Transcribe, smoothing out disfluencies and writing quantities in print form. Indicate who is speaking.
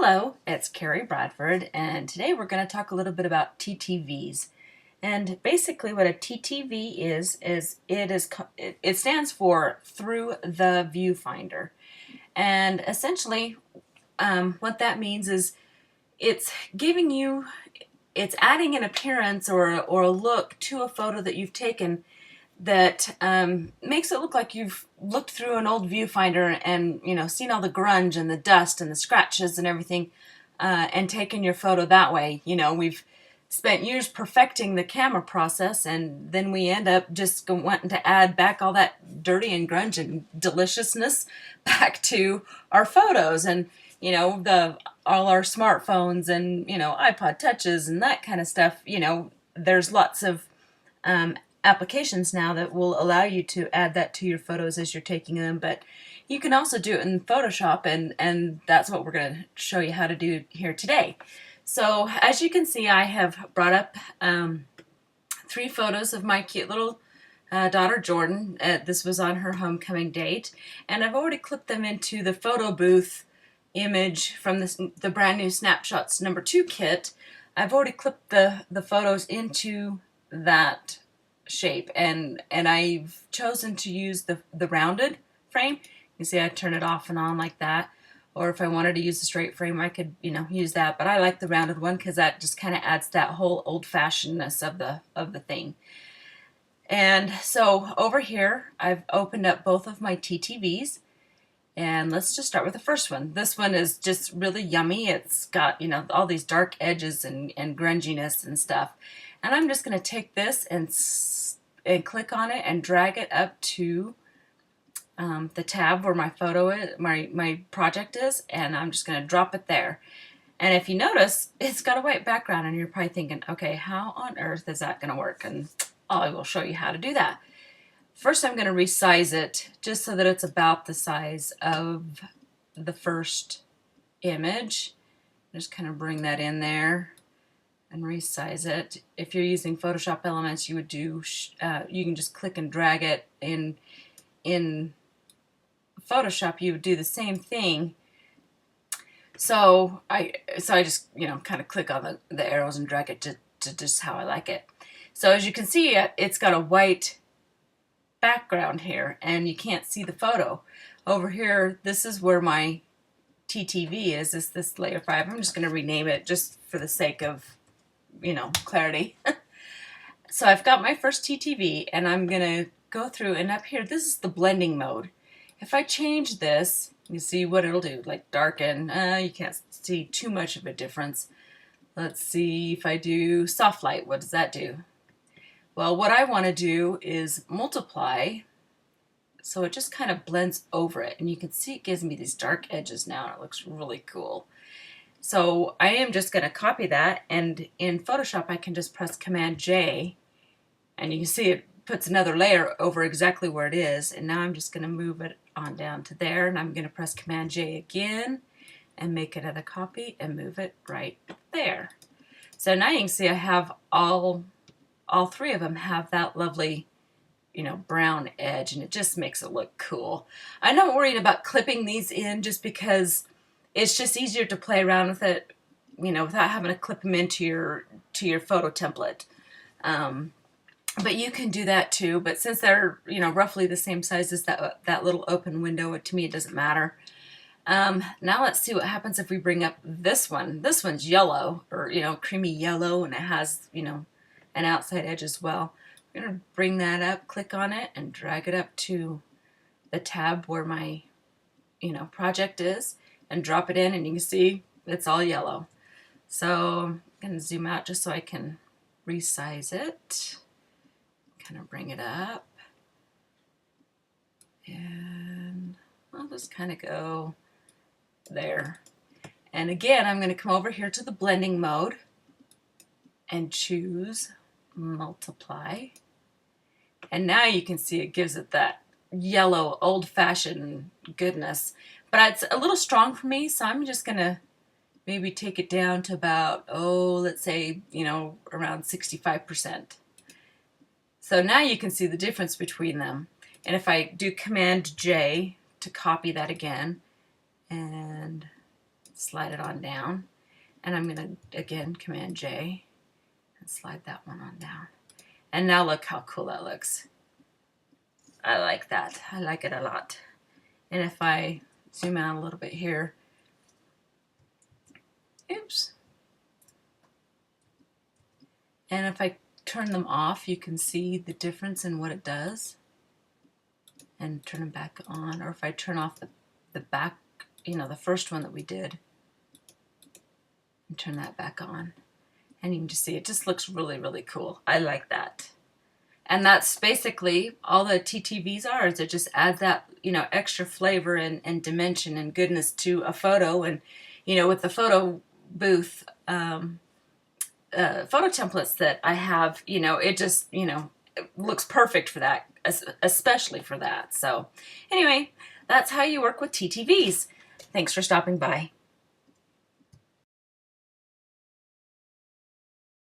Speaker 1: Hello, it's Carrie Bradford, and today we're going to talk a little bit about TTVs. And basically, what a TTV it stands for Through the Viewfinder. And essentially, what that means is it's giving you, it's adding an appearance or a look to a photo that you've taken that makes it look like you've looked through an old viewfinder and seen all the grunge and the dust and the scratches and everything, and taken your photo that way. We've spent years perfecting the camera process, and then we end up just wanting to add back all that dirty and grunge and deliciousness back to our photos. And the all our smartphones and iPod touches and that kind of stuff. There's lots of applications now that will allow you to add that to your photos as you're taking them, but you can also do it in Photoshop, and that's what we're going to show you how to do here today. So as you can see, I have brought up 3 photos of my cute little daughter Jordan. This was on her homecoming date, and I've already clipped them into the photo booth image from the brand new Snapshots #2 kit. I've already clipped the photos into that shape, and I've chosen to use the rounded frame. You see I turn it off and on like that, or if I wanted to use the straight frame I could use that, but I like the rounded one because that just kind of adds that whole old-fashionedness of the thing. And so over here I've opened up both of my TTVs, and let's just start with the first one. This one is just really yummy. It's got all these dark edges and grunginess and stuff. And I'm just going to take this and click on it and drag it up to the tab where my photo is, my project is, and I'm just going to drop it there. And if you notice, it's got a white background, and you're probably thinking, okay, how on earth is that going to work? And I will show you how to do that. First, I'm going to resize it just so that it's about the size of the first image. Just kind of bring that in there and resize it. If you're using Photoshop Elements, you would do you can just click and drag it. In Photoshop, you would do the same thing. So I just kind of click on the arrows and drag it to just how I like it. So as you can see, it's got a white background here, and you can't see the photo. Over here, this is where my TTV is. This layer 5. I'm just going to rename it just for the sake of clarity. So I've got my first TTV, and I'm gonna go through, and up here this is the blending mode. If I change this, you see what it'll do, like darken. You can't see too much of a difference. Let's see if I do soft light, what does that do? Well, what I want to do is multiply, so it just kind of blends over it, and you can see it gives me these dark edges now, and it looks really cool. So I am just going to copy that, and in Photoshop I can just press Command J, and you can see it puts another layer over exactly where it is. And now I'm just going to move it on down to there, and I'm going to press Command J again and make another copy and move it right there. So now you can see I have all 3 of them have that lovely brown edge, and it just makes it look cool. I'm not worried about clipping these in just because it's just easier to play around with it, without having to clip them into your photo template. But you can do that too. But since they're roughly the same size as that little open window, to me it doesn't matter. Now let's see what happens if we bring up this one. This one's yellow, or creamy yellow, and it has an outside edge as well. I'm gonna bring that up, click on it, and drag it up to the tab where my project is, and drop it in, and you can see it's all yellow. So I'm going to zoom out just so I can resize it, kind of bring it up, and I'll just kind of go there. And again, I'm going to come over here to the blending mode and choose multiply, and now you can see it gives it that yellow old-fashioned goodness. But it's a little strong for me, so I'm just gonna maybe take it down to about, let's say, around 65%. So now you can see the difference between them. And if I do Command J to copy that again and slide it on down. And I'm going to, again, Command J and slide that one on down. And now look how cool that looks. I like that. I like it a lot. And if I zoom out a little bit here, oops. And if I turn them off, you can see the difference in what it does. And turn them back on. Or if I turn off the back, you know, the first one that we did, and turn that back on. And you can just see it just looks really, really cool. I like that. And that's basically all the TTVs are, is it just adds that, you know, extra flavor and dimension and goodness to a photo. And, you know, with the photo booth, photo templates that I have, you know, it just, you know, it looks perfect for that, especially for that. So anyway, that's how you work with TTVs. Thanks for stopping by.